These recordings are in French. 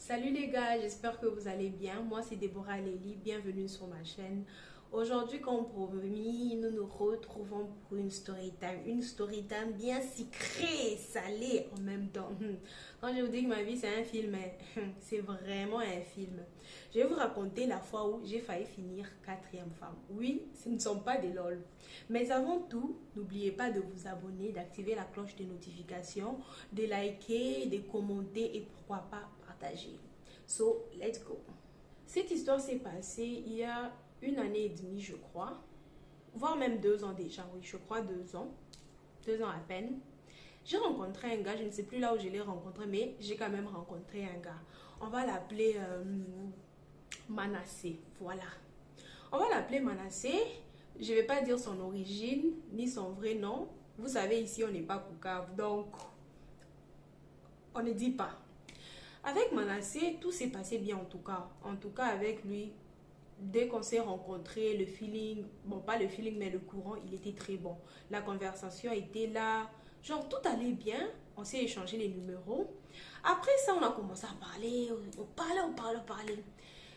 Salut les gars, j'espère que vous allez bien. Moi c'est Déborah Lélie, bienvenue sur ma chaîne. Aujourd'hui, comme promis, nous nous retrouvons pour une story time bien sucrée, salée en même temps. Quand je vous dis que ma vie c'est un film, c'est vraiment un film. Je vais vous raconter la fois où j'ai failli finir quatrième femme. Oui, ce ne sont pas des lol. Mais avant tout, n'oubliez pas de vous abonner, d'activer la cloche de notification, de liker, de commenter et pourquoi pas partager. So, let's go. Cette histoire s'est passée il y a une année et demie, je crois, voire même 2 ans déjà, oui, je crois 2 ans, 2 ans à peine. J'ai rencontré un gars, je ne sais plus là où je l'ai rencontré, mais j'ai quand même rencontré un gars. On va l'appeler Manassé, voilà. On va l'appeler Manassé. Je ne vais pas dire son origine, ni son vrai nom. Vous savez, ici, on n'est pas Poucave, donc on ne dit pas. Avec Manassé, tout s'est passé bien en tout cas. En tout cas, avec lui, dès qu'on s'est rencontrés, le feeling, bon pas le feeling mais le courant, il était très bon. La conversation était là, genre tout allait bien, on s'est échangé les numéros. Après ça, on a commencé à parler, on parlait.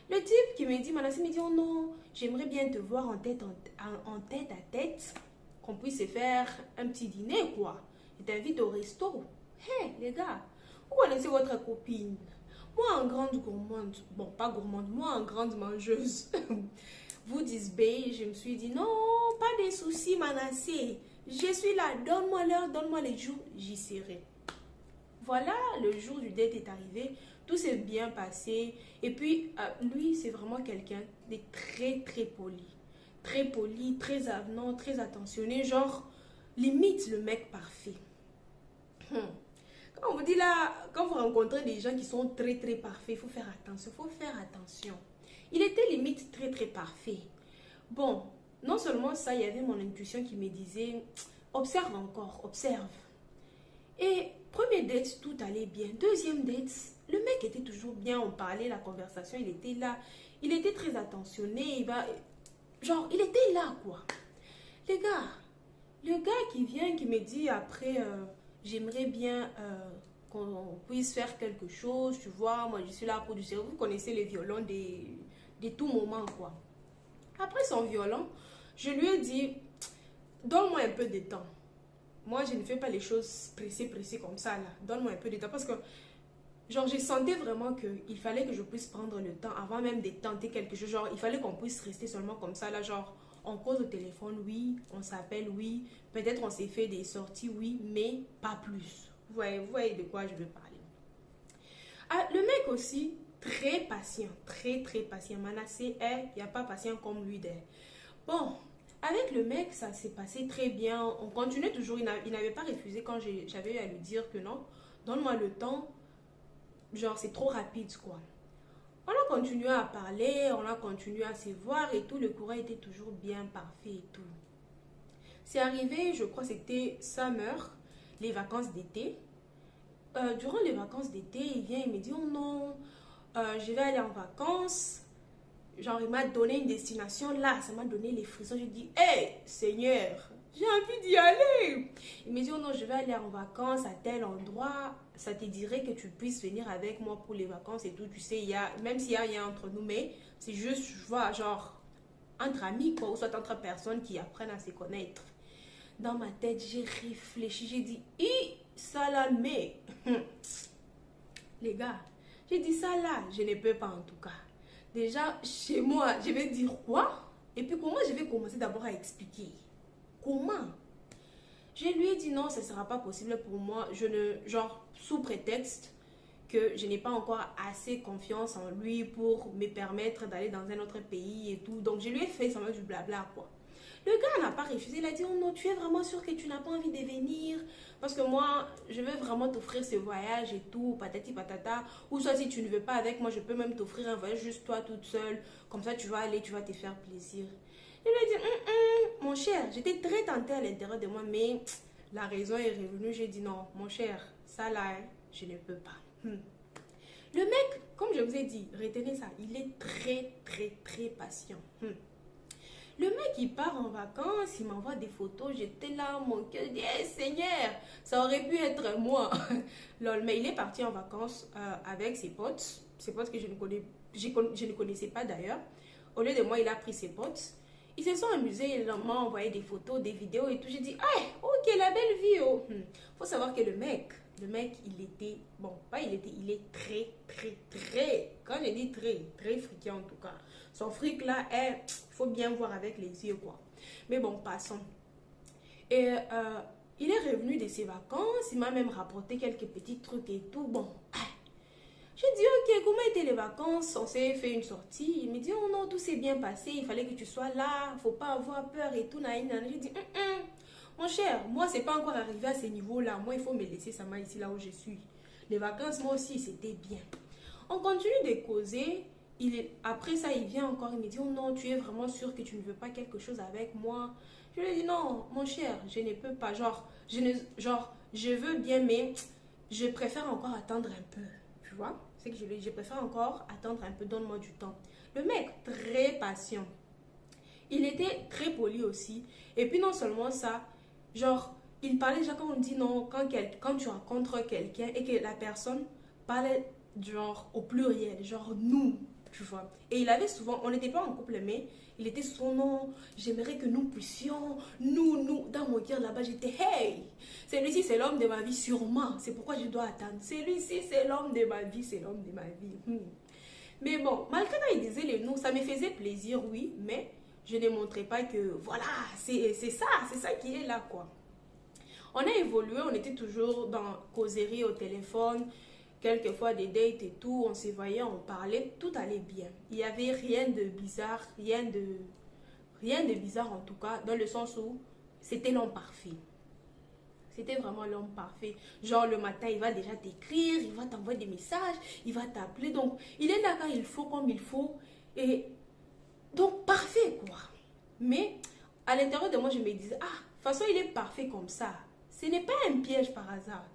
Le type qui me dit, Manassé me dit, oh non, j'aimerais bien te voir en tête à tête, qu'on puisse se faire un petit dîner quoi. Il t'invite au resto. Hé les gars, vous connaissez votre copine? Moi, en grande gourmande, bon, pas gourmande, moi, en grande mangeuse, vous dites, je me suis dit, non, pas de soucis, Manassé. Je suis là, donne-moi l'heure, donne-moi les jours, j'y serai. Voilà, le jour du date est arrivé, tout s'est bien passé. Et puis, lui, c'est vraiment quelqu'un de très, très poli, très avenant, très attentionné, genre, limite le mec parfait. Quand on vous dit là, quand vous rencontrez des gens qui sont très parfaits, il faut faire attention. Il était limite très parfait. Bon, non seulement ça, il y avait mon intuition qui me disait, observe encore, observe. Et premier date, tout allait bien. Deuxième date, le mec était toujours bien, on parlait, la conversation, il était là. Il était très attentionné, genre, il était là quoi. Les gars, le gars qui vient, qui me dit après, j'aimerais bien qu'on puisse faire quelque chose, tu vois, moi je suis là pour du sérieux. Vous connaissez les violons de tout moment, quoi. Après son violon, je lui ai dit, donne-moi un peu de temps. Moi, je ne fais pas les choses pressées comme ça, là. Donne-moi un peu de temps, parce que, genre, je sentais vraiment qu'il fallait que je puisse prendre le temps avant même de tenter quelque chose. Genre, il fallait qu'on puisse rester seulement comme ça, là, genre, on cause au téléphone, oui, on s'appelle, oui, peut-être on s'est fait des sorties, oui, mais pas plus. Vous voyez de quoi je veux parler. Ah, le mec aussi, très patient, très patient. Manassé, il n'y a pas patient comme lui. Bon, avec le mec, ça s'est passé très bien. On continuait toujours, il n'avait pas refusé quand j'avais eu à lui dire que non, donne-moi le temps. Genre, c'est trop rapide, quoi. On a continué à parler, on a continué à se voir et tout. Le courant était toujours bien parfait et tout. C'est arrivé, je crois, c'était summer, les vacances d'été. Durant les vacances d'été, il vient, il me dit, oh non, je vais aller en vacances. Genre, il m'a donné une destination là, ça m'a donné les frissons. Je dis, hé, Seigneur, j'ai envie d'y aller. Il me dit, oh non, je vais aller en vacances à tel endroit. Ça te dirait que tu puisses venir avec moi pour les vacances et tout. Tu sais, même s'il y a rien entre nous, mais c'est juste, je vois, genre, entre amis, quoi, ou soit entre personnes qui apprennent à se connaître. Dans ma tête, j'ai réfléchi, j'ai dit, ça là, mais, les gars, j'ai dit ça là, je ne peux pas en tout cas. Déjà, chez moi, je vais dire quoi? Et puis comment je vais commencer d'abord à expliquer? Comment? Je lui ai dit non, ce ne sera pas possible pour moi. Genre, sous prétexte que je n'ai pas encore assez confiance en lui pour me permettre d'aller dans un autre pays et tout. Donc, je lui ai fait ça du blabla, quoi. Le gars n'a pas refusé, il a dit, oh non, tu es vraiment sûr que tu n'as pas envie de venir? Parce que moi, je veux vraiment t'offrir ce voyage et tout, patati patata. Ou soit si tu ne veux pas avec moi, je peux même t'offrir un voyage juste toi toute seule. Comme ça, tu vas aller, tu vas te faire plaisir. Je lui ai dit, mon cher, j'étais très tentée à l'intérieur de moi, mais la raison est revenue. J'ai dit, non, mon cher, ça là, je ne peux pas. Le mec, comme je vous ai dit, retenez ça, il est très patient. Le mec, il part en vacances, il m'envoie des photos, j'étais là, mon cœur, je dis, hey, Seigneur, ça aurait pu être moi. Lol, mais il est parti en vacances avec ses potes que je ne connaissais pas d'ailleurs. Au lieu de moi, il a pris ses potes. Ils se sont amusés, il m'a envoyé des photos, des vidéos et tout. J'ai dit, ah, ok, la belle vie, oh. Faut savoir que le mec, il était, bon, pas il était, il est très, quand je dis très friqué en tout cas. Son fric là, il faut bien voir avec les yeux, quoi. Mais bon, passons. Et il est revenu de ses vacances, il m'a même rapporté quelques petits trucs et tout. Bon, j'ai dit, ok, comment étaient les vacances? On s'est fait une sortie. Il me dit, oh non, tout s'est bien passé, il fallait que tu sois là, faut pas avoir peur et tout. J'ai dit, mon cher, moi, c'est pas encore arrivé à ce niveau-là. Moi, il faut me laisser ça ici, là où je suis. Les vacances, moi aussi, c'était bien. On continue de causer. Après ça, il vient encore, il me dit, oh non, tu es vraiment sûr que tu ne veux pas quelque chose avec moi? Je lui ai dit, non, mon cher, je ne peux pas. Je veux bien, mais je préfère encore attendre un peu. Tu vois? C'est que je préfère encore attendre un peu, donne-moi du temps. Le mec, très patient. Il était très poli aussi. Et puis non seulement ça, genre, il parlait déjà quand on dit non, quand tu rencontres quelqu'un et que la personne parlait genre au pluriel, genre nous, tu vois. Et il avait souvent, on n'était pas en couple, mais il était souvent non, j'aimerais que nous puissions, nous, dans mon cœur là-bas, j'étais hey, celui-ci c'est l'homme de ma vie sûrement, c'est pourquoi je dois attendre. Celui-ci c'est l'homme de ma vie, c'est l'homme de ma vie. Mais bon, malgré ça, il disait les noms, ça me faisait plaisir, oui, mais je ne montrais pas que voilà, c'est ça qui est là, quoi. On a évolué, on était toujours dans causerie au téléphone, quelquefois des dates et tout, on se voyait, on parlait, tout allait bien. Il n'y avait rien de bizarre, rien de bizarre en tout cas, dans le sens où c'était l'homme parfait. C'était vraiment l'homme parfait. Genre le matin, il va déjà t'écrire, il va t'envoyer des messages, il va t'appeler. Donc, il est là quand il faut, comme il faut. Et donc, parfait quoi. Mais à l'intérieur de moi, je me disais, ah, de toute façon, il est parfait comme ça. Ce n'est pas un piège par hasard.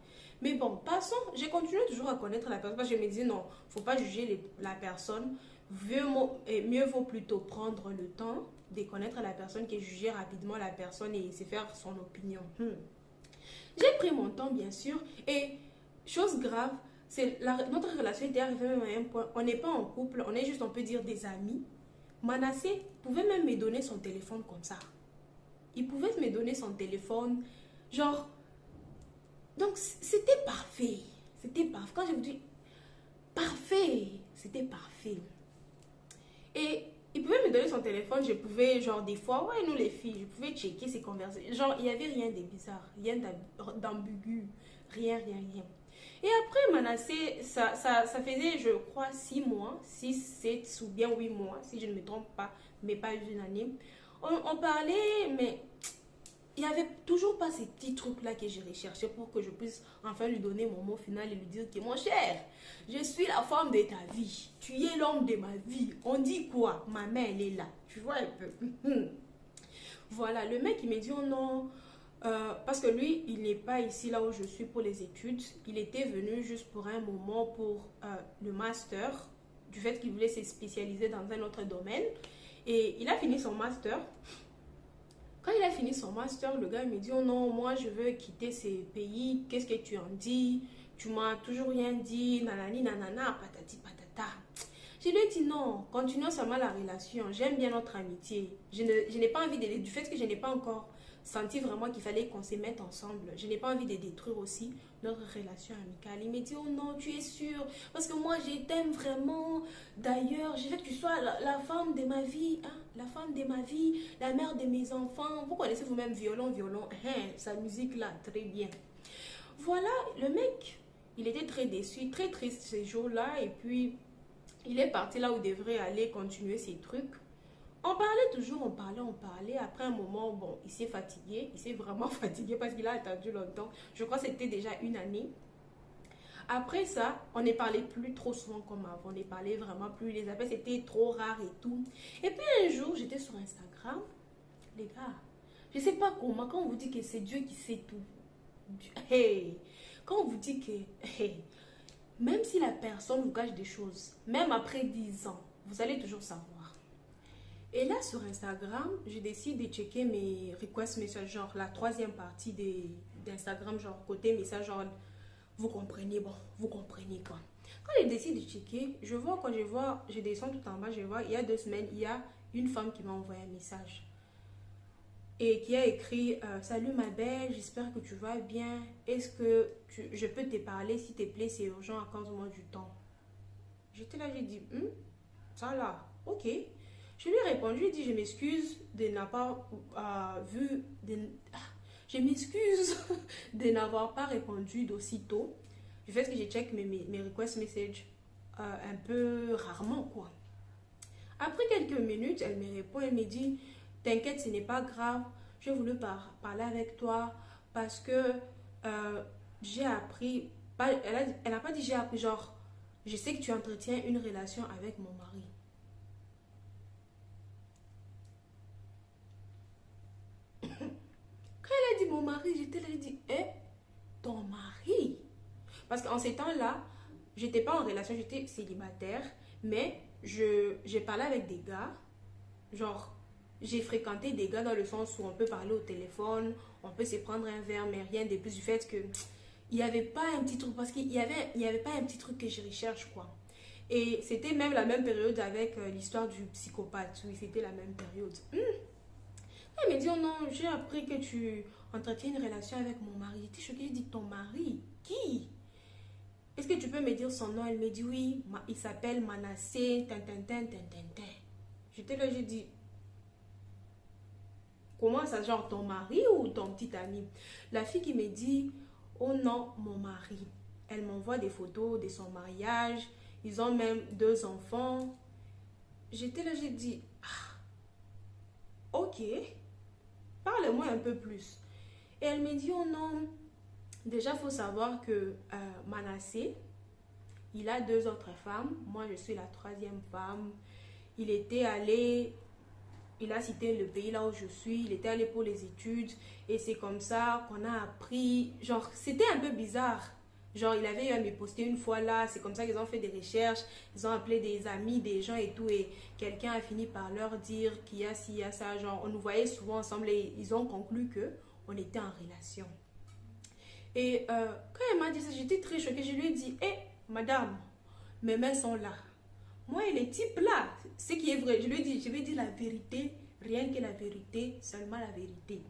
Mais bon, passons, j'ai continué toujours à connaître la personne parce que je me disais, non, il ne faut pas juger la personne. Mieux vaut plutôt prendre le temps de connaître la personne que juger rapidement la personne et se faire son opinion. J'ai pris mon temps, bien sûr. Et chose grave, notre relation était arrivée même à un point. On n'est pas en couple, on est juste, on peut dire, des amis. Manasseh pouvait même me donner son téléphone comme ça. Il pouvait me donner son téléphone. Genre, donc c'était parfait. C'était parfait. Quand je vous dis parfait, c'était parfait. Et il pouvait me donner son téléphone, je pouvais, genre des fois, ouais, nous les filles, je pouvais checker ses conversations. Genre, il n'y avait rien de bizarre, rien d'ambigu, rien. Et après, Manasseh, ça faisait, je crois, 6 mois, 6, 7 ou bien 8 mois, si je ne me trompe pas, mais pas une année. On parlait, mais il n'y avait toujours pas ces petits trucs-là que j'ai recherché pour que je puisse enfin lui donner mon mot final et lui dire que mon cher, je suis la femme de ta vie. Tu es l'homme de ma vie. On dit quoi? Ma main, elle est là. Tu vois un peu. Voilà, le mec, il me dit, oh non, parce que lui, il n'est pas ici là où je suis pour les études. Il était venu juste pour un moment pour le master, du fait qu'il voulait se spécialiser dans un autre domaine. Et il a fini son master. Quand il a fini son master, le gars il me dit, oh non, moi je veux quitter ces pays, qu'est-ce que tu en dis? Tu m'as toujours rien dit, nanani, nanana, patati, patata. Je lui ai dit non, continuons seulement la relation, j'aime bien notre amitié. Je n'ai pas envie du fait que je n'ai pas encore senti vraiment qu'il fallait qu'on se mette ensemble. Je n'ai pas envie de détruire aussi notre relation amicale. Il me dit, oh non, tu es sûr? Parce que moi, je t'aime vraiment. D'ailleurs, je veux que tu sois la femme de ma vie, hein? La femme de ma vie, la mère de mes enfants. Vous connaissez vous-même violon, hein? Sa musique là, très bien. Voilà, le mec, il était très déçu, très triste ces jours-là. Et puis, il est parti là où il devrait aller continuer ses trucs. On parlait toujours, on parlait. Après un moment, bon, il s'est fatigué. Il s'est vraiment fatigué parce qu'il a attendu longtemps. Je crois que c'était déjà une année. Après ça, on ne parlait plus trop souvent comme avant. On ne parlait vraiment plus. Les appels, c'était trop rare et tout. Et puis un jour, j'étais sur Instagram. Les gars, je ne sais pas comment. Quand on vous dit que c'est Dieu qui sait tout. Hey! Quand on vous dit que... Hey! Même si la personne vous cache des choses, même après 10 ans, vous allez toujours savoir. Et là, sur Instagram, je décide de checker mes request messages, genre la troisième partie d'Instagram, genre côté message, genre, vous comprenez, bon, vous comprenez quoi. Quand je décide de checker, je vois, quand je vois, je descends tout en bas, je vois, il y a 2 semaines, il y a une femme qui m'a envoyé un message. Et qui a écrit Salut ma belle, j'espère que tu vas bien. Est-ce que je peux te parler s'il te plaît, c'est urgent, accorde-moi du temps. J'étais là, j'ai dit ça là, ok. Je lui ai répondu, j'ai dit je m'excuse de n'avoir pas vu, je m'excuse de n'avoir pas répondu d'aussitôt. Du fait que je check mes request messages un peu rarement quoi. Après quelques minutes, elle me répond, elle me dit t'inquiète, ce n'est pas grave, j'ai voulu parler avec toi parce que j'ai appris, elle n'a pas dit j'ai appris, genre, je sais que tu entretiens une relation avec mon mari. Quand elle a dit mon mari, j'étais là, j'ai dit, ton mari? Parce qu'en ces temps-là, j'étais pas en relation, j'étais célibataire, mais j'ai parlé avec des gars, genre, j'ai fréquenté des gars dans le sens où on peut parler au téléphone, on peut se prendre un verre, mais rien de plus du fait que il n'y avait pas un petit truc, parce il y avait pas un petit truc que je recherche, quoi. Et c'était même la même période avec l'histoire du psychopathe, oui, c'était la même période. Elle me dit, oh non, j'ai appris que tu entretiens une relation avec mon mari. J'étais choquée, j'ai dit, ton mari? Qui? Est-ce que tu peux me dire son nom? Elle me dit, oui, il s'appelle Manassé, J'étais là, j'ai dit, comment ça, genre ton mari ou ton petit ami? La fille qui me dit, oh non, mon mari. Elle m'envoie des photos de son mariage. Ils ont même 2 enfants. J'étais là, j'ai dit, ok, parle-moi un peu plus. Et elle me dit, oh non, déjà, il faut savoir que Manassé, il a 2 autres femmes. Moi, je suis la troisième femme. Il était allé, il a cité le pays là où je suis. Il était allé pour les études. Et c'est comme ça qu'on a appris. Genre, c'était un peu bizarre. Genre, il avait eu à me poster une fois là. C'est comme ça qu'ils ont fait des recherches. Ils ont appelé des amis, des gens et tout. Et quelqu'un a fini par leur dire qu'il y a ci, il y a ça. Genre, on nous voyait souvent ensemble. Et ils ont conclu que on était en relation. Et quand elle m'a dit ça, j'étais très choquée. Je lui ai dit, madame, mes mains sont là. Moi et les types là, ce qui est vrai, je lui ai dit, je vais dire la vérité, rien que la vérité, seulement la vérité.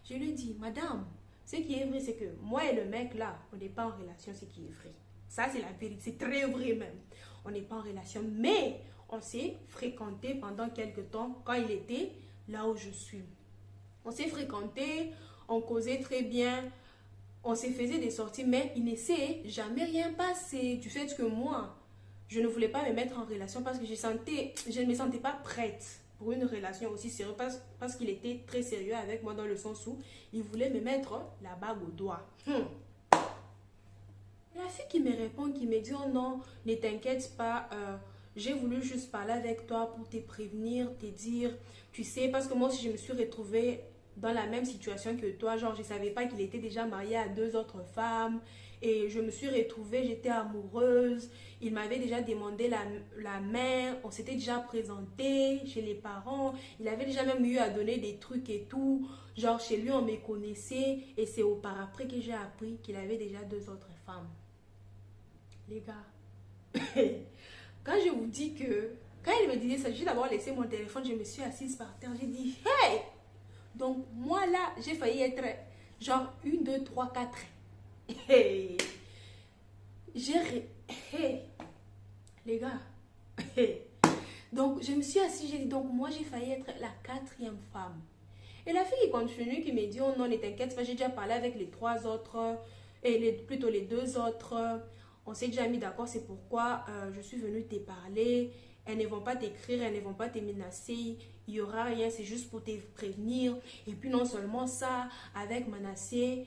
Je lui ai dit, madame, ce qui est vrai, c'est que moi et le mec là, on n'est pas en relation, ce qui est vrai. Ça, c'est la vérité, c'est très vrai même. On n'est pas en relation, mais on s'est fréquenté pendant quelques temps quand il était là où je suis. On s'est fréquenté, on causait très bien. On s'est faisait des sorties, mais il ne s'est jamais rien passé. Du fait que moi, je ne voulais pas me mettre en relation parce que je ne me sentais pas prête pour une relation aussi sérieuse parce qu'il était très sérieux avec moi dans le sens où il voulait me mettre la bague au doigt. La fille qui me répond, qui me dit, oh non, ne t'inquiète pas, j'ai voulu juste parler avec toi pour te prévenir, te dire, tu sais, parce que moi aussi je me suis retrouvée dans la même situation que toi, genre je savais pas qu'il était déjà marié à 2 autres femmes et je me suis retrouvée, j'étais amoureuse, il m'avait déjà demandé la main, on s'était déjà présenté chez les parents, il avait déjà même eu à donner des trucs et tout, genre chez lui on me connaissait et c'est au par après que j'ai appris qu'il avait déjà 2 autres femmes. Les gars, quand je vous dis que, quand il me disait ça, j'ai d'abord laissé mon téléphone, je me suis assise par terre, j'ai dit, hey! Donc, moi là, j'ai failli être genre 1, 2, 3, 4. Hey. Hey. Les gars. Hey. Donc, je me suis assise, j'ai dit, donc moi, j'ai failli être la 4e femme. Et la fille qui continue, qui me dit, oh non, ne t'inquiète pas, j'ai déjà parlé avec les 3 autres, plutôt les 2 autres. On s'est déjà mis d'accord, c'est pourquoi je suis venue te parler. Elles ne vont pas t'écrire, elles ne vont pas te menacer. Il n'y aura rien, c'est juste pour te prévenir. Et puis non seulement ça, avec Manassé,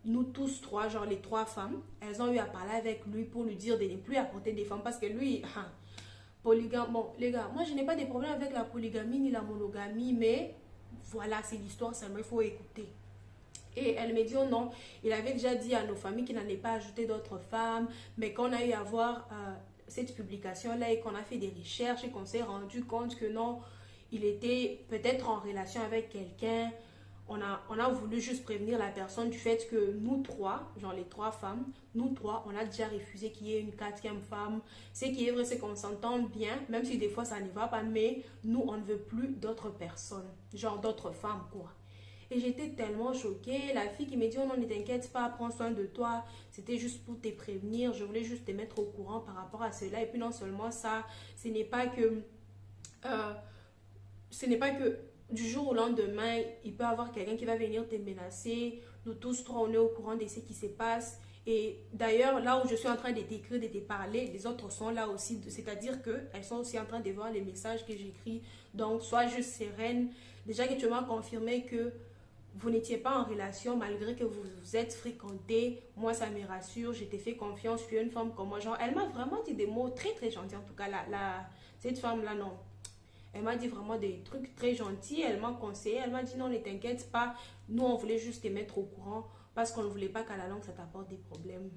nous tous 3, genre les 3 femmes, elles ont eu à parler avec lui pour lui dire de ne plus apporter des femmes. Parce que lui, polygame, bon les gars, moi je n'ai pas de problème avec la polygamie ni la monogamie, mais voilà, c'est l'histoire, seulement il faut écouter. Et elle me dit, oh non, il avait déjà dit à nos familles qu'il n'allait pas ajouter d'autres femmes, mais qu'on a eu à voir cette publication-là et qu'on a fait des recherches et qu'on s'est rendu compte que non, il était peut-être en relation avec quelqu'un. On a voulu juste prévenir la personne du fait que nous trois, genre les trois femmes, nous trois, on a déjà refusé qu'il y ait une quatrième femme. Ce qui est vrai, c'est qu'on s'entend bien, même si des fois ça ne va pas, mais nous, on ne veut plus d'autres personnes, genre d'autres femmes, quoi. Et j'étais tellement choquée. La fille qui me dit, oh non, ne t'inquiète pas, prends soin de toi. C'était juste pour te prévenir. Je voulais juste te mettre au courant par rapport à cela. Et puis non seulement ça, ce n'est pas que... euh, ce n'est pas que du jour au lendemain, il peut y avoir quelqu'un qui va venir te menacer. Nous tous trois, on est au courant de ce qui se passe. Et d'ailleurs, là où je suis en train de t'écrire, de te parler, les autres sont là aussi. C'est-à-dire qu'elles sont aussi en train de voir les messages que j'écris. Donc, sois juste sereine. Déjà que tu m'as confirmé que vous n'étiez pas en relation malgré que vous vous êtes fréquentés. Moi, ça me rassure. Je t'ai fait confiance. Tu es une femme comme moi. Genre, elle m'a vraiment dit des mots très, très gentils. En tout cas, cette femme-là, non. Elle m'a dit vraiment des trucs très gentils. Elle m'a conseillé. Elle m'a dit non, ne t'inquiète pas. Nous, on voulait juste te mettre au courant parce qu'on ne voulait pas qu'à la longue, ça t'apporte des problèmes.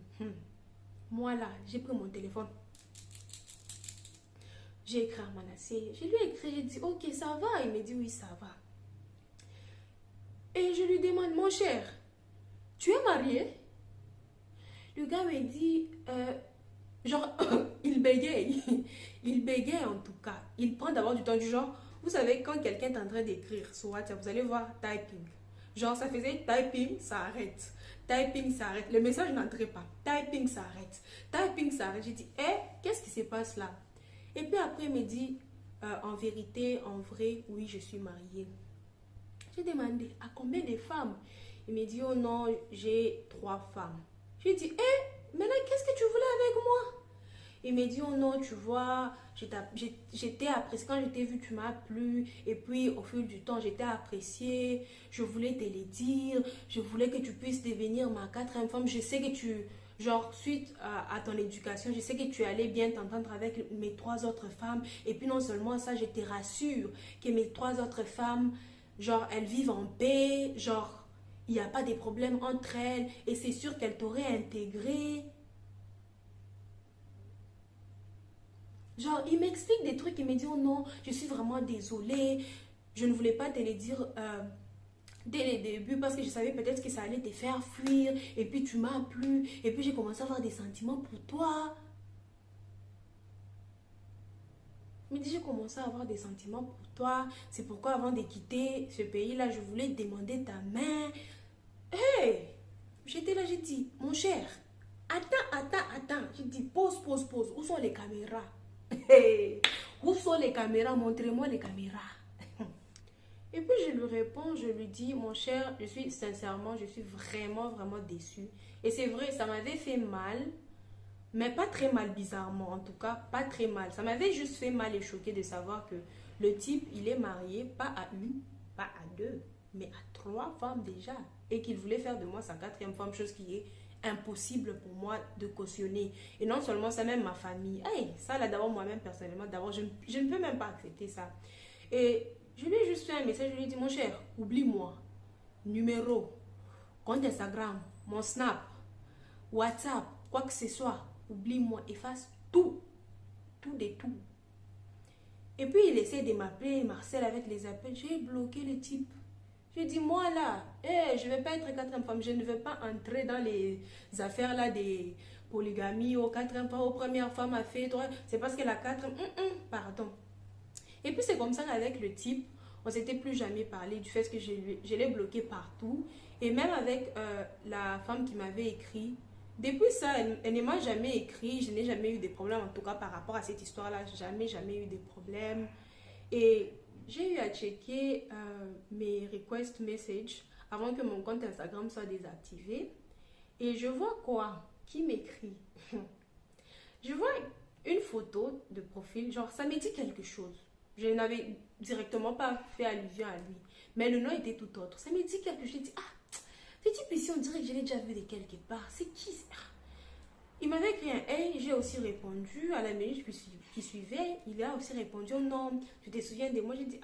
Moi, là, j'ai pris mon téléphone. J'ai écrit à Manassé. Je lui ai écrit. J'ai dit, ok, ça va. Il me dit, oui, ça va. Et je lui demande, mon cher, tu es marié? Le gars me dit, genre, il bégaye. Il bégaye en tout cas. Il prend d'abord du temps du genre, vous savez, quand quelqu'un est en train d'écrire sur WhatsApp, vous allez voir typing. Genre, ça faisait typing, ça arrête. Typing, ça arrête. Le message n'entrait pas. Typing, ça arrête. Typing, ça arrête. J'ai dit, qu'est-ce qui se passe là? Et puis après, il me dit, en vérité, en vrai, oui, je suis mariée. J'ai demandé, à combien de femmes? Il me dit, oh non, j'ai 3 femmes. J'ai dit, maintenant, qu'est-ce que tu voulais avec moi? Il me dit, oh non, tu vois, j'étais appréciée. Quand je t'ai vu, tu m'as plu. Et puis, au fil du temps, j'étais appréciée. Je voulais te le dire. Je voulais que tu puisses devenir ma 4e femme. Je sais que tu, genre, suite à ton éducation, je sais que tu allais bien t'entendre avec mes 3 autres femmes. Et puis, non seulement ça, je te rassure que mes 3 autres femmes, genre, elles vivent en paix. Genre, il n'y a pas de problème entre elles. Et c'est sûr qu'elles t'auraient intégré. Genre, il m'explique des trucs, il me dit, oh non, je suis vraiment désolée. Je ne voulais pas te le dire dès le début parce que je savais peut-être que ça allait te faire fuir. Et puis, tu m'as plu. Et puis, j'ai commencé à avoir des sentiments pour toi. Il me dit, j'ai commencé à avoir des sentiments pour toi. C'est pourquoi, avant de quitter ce pays-là, je voulais te demander ta main. Hey! J'étais là, j'ai dit, mon cher, attends. J'ai dit, pause. Où sont les caméras? Hey, où sont les caméras? Montrez-moi les caméras. Et puis je lui réponds, je lui dis, mon cher, je suis vraiment déçue. Et c'est vrai, ça m'avait fait mal, mais pas très mal, bizarrement. En tout cas, pas très mal. Ça m'avait juste fait mal et choqué de savoir que le type, il est marié, pas à une, pas à 2, mais à 3 femmes déjà. Et qu'il voulait faire de moi sa 4e femme, chose qui est impossible pour moi de cautionner. Et non seulement ça, même ma famille. Hey, ça là, d'abord, moi-même, personnellement, d'abord, je ne peux même pas accepter ça. Et je lui ai juste fait un message, je lui ai dit, mon cher, oublie-moi. Numéro, compte Instagram, mon Snap, WhatsApp, quoi que ce soit, oublie-moi, efface tout. Tout de tout. Et puis, il essaie de m'appeler, Marcel, avec les appels. J'ai bloqué le type. J'ai dit, moi là, je ne vais pas être 4e femme. Je ne veux pas entrer dans les affaires là des polygamies aux 4e femmes, aux premières femmes à fait. C'est parce que la 4e, pardon. Et puis c'est comme ça qu'avec le type, on ne s'était plus jamais parlé du fait que je l'ai bloqué partout. Et même avec la femme qui m'avait écrit, depuis ça, elle ne m'a jamais écrit. Je n'ai jamais eu de problème, en tout cas par rapport à cette histoire-là. Jamais eu de problème. Et j'ai eu à checker mes request messages avant que mon compte Instagram soit désactivé. Et je vois quoi? Qui m'écrit? Je vois une photo de profil. Genre, ça me dit quelque chose. Je n'avais directement pas fait allusion à lui. Mais le nom était tout autre. Ça me dit quelque chose. Je dis, ce type ici, on dirait que je l'ai déjà vu de quelque part. C'est qui ça? Il m'avait écrit un hey, j'ai aussi répondu à la minute qui suivait. Il a aussi répondu, oh non, tu te souviens de moi? J'ai dit,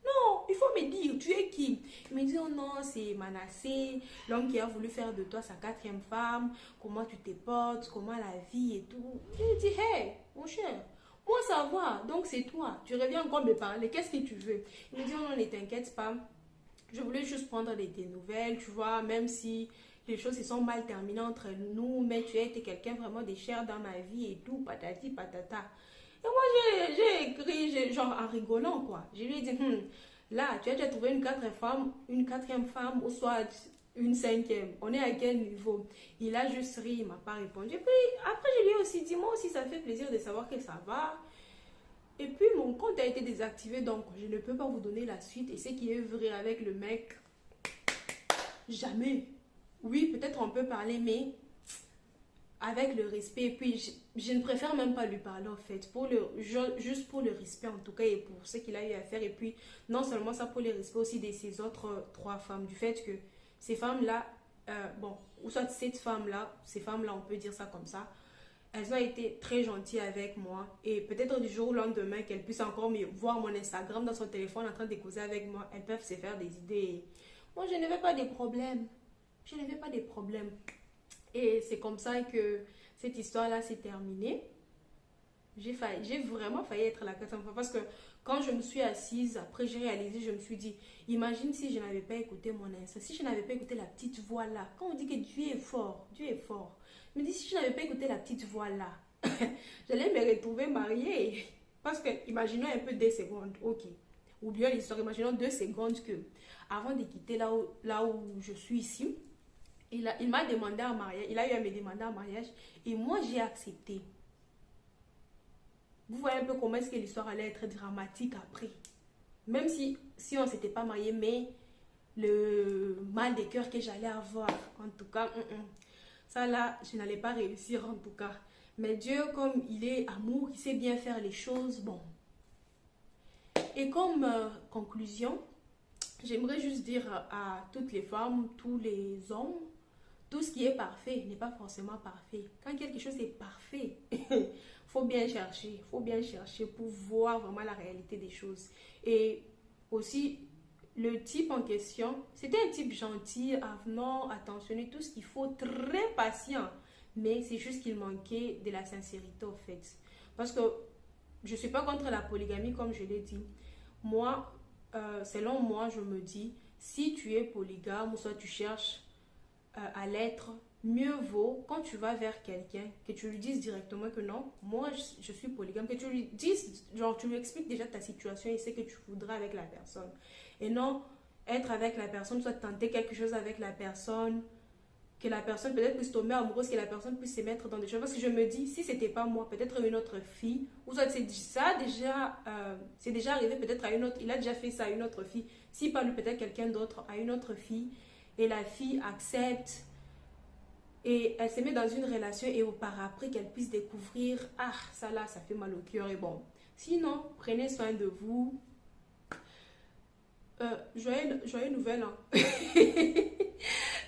non, il faut me dire, tu es qui? Il me dit, oh non, c'est Manassé, l'homme qui a voulu faire de toi sa 4e femme. Comment tu te portes, comment la vie et tout. J'ai dit, hey, mon cher, moi ça savoir. Donc, c'est toi. Tu reviens encore me parler. Qu'est-ce que tu veux? Il me dit, non, ne t'inquiète pas. Je voulais juste prendre des nouvelles, tu vois, même si les choses se sont mal terminées entre nous, mais tu as été quelqu'un vraiment de cher dans ma vie et tout, patati patata. Et moi, j'ai écrit, genre en rigolant, quoi. Je lui ai dit, là, tu as déjà trouvé une quatrième femme, ou soit une cinquième. On est à quel niveau? Il a juste ri, il m'a pas répondu. Et puis, après, je lui ai aussi dit, moi aussi, ça fait plaisir de savoir que ça va. Et puis, mon compte a été désactivé, donc je ne peux pas vous donner la suite. Et ce qui est vrai avec le mec, jamais. Oui, peut-être on peut parler, mais avec le respect. Et puis, je ne préfère même pas lui parler, en fait. Juste pour le respect, en tout cas, et pour ce qu'il a eu à faire. Et puis, non seulement ça, pour le respect aussi de ces autres trois femmes. Du fait que ces femmes-là, bon, ou soit cette femme-là, ces femmes-là, on peut dire ça comme ça, elles ont été très gentilles avec moi. Et peut-être du jour au lendemain, qu'elles puissent encore me voir mon Instagram dans son téléphone en train de causer avec moi. Elles peuvent se faire des idées. Moi, je n'avais pas de problème. Je n'avais pas de problème. Et c'est comme ça que cette histoire-là s'est terminée. J'ai vraiment failli être la quatrième fois parce que quand je me suis assise, après j'ai réalisé, je me suis dit, imagine si je n'avais pas écouté mon Insta, si je n'avais pas écouté la petite voix là. Quand on dit que Dieu est fort, Dieu est fort. Je me dis, si je n'avais pas écouté la petite voix là, j'allais me retrouver mariée. Parce que, imaginons un peu 2 secondes, ok. Oublions l'histoire, imaginons 2 secondes que, avant de quitter là où je suis ici, il m'a demandé en mariage, il a eu à me demander en mariage, et moi j'ai accepté. Vous voyez un peu comment est-ce que l'histoire allait être dramatique après. Même si on ne s'était pas marié, mais le mal de cœur que j'allais avoir, en tout cas, ça là, je n'allais pas réussir en tout cas. Mais Dieu, comme il est amour, il sait bien faire les choses, bon. Et comme conclusion, j'aimerais juste dire à toutes les femmes, tous les hommes, tout ce qui est parfait n'est pas forcément parfait. Quand quelque chose est parfait, faut bien chercher. Faut bien chercher pour voir vraiment la réalité des choses. Et aussi, le type en question, c'était un type gentil, avenant, attentionné, tout ce qu'il faut, très patient. Mais c'est juste qu'il manquait de la sincérité, au fait. Parce que je ne suis pas contre la polygamie, comme je l'ai dit. Moi, selon moi, je me dis, si tu es polygame ou soit tu cherches à l'être, mieux vaut quand tu vas vers quelqu'un que tu lui dises directement que non, moi je suis polygame, que tu lui dises, genre tu lui expliques déjà ta situation et ce que tu voudras avec la personne. Et non être avec la personne, soit tenter quelque chose avec la personne, que la personne peut-être puisse tomber amoureuse, que la personne puisse se mettre dans des choses. Parce que je me dis, si c'était pas moi, peut-être une autre fille, ou soit c'est déjà arrivé peut-être à une autre, il a déjà fait ça à une autre fille, si pas lui, peut-être quelqu'un d'autre à une autre fille, et la fille accepte, et elle se met dans une relation, et par après qu'elle puisse découvrir, ah, ça là, ça fait mal au cœur, et bon. Sinon, prenez soin de vous. Joyeux nouvelle, hein.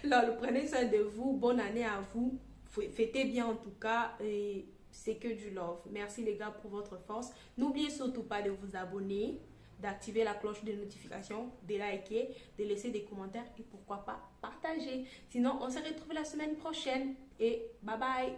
Alors, prenez soin de vous, bonne année à vous, fêtez bien en tout cas, et c'est que du love. Merci les gars pour votre force. N'oubliez surtout pas de vous abonner, d'activer la cloche de notification, de liker, de laisser des commentaires et pourquoi pas partager. Sinon, on se retrouve la semaine prochaine et bye bye.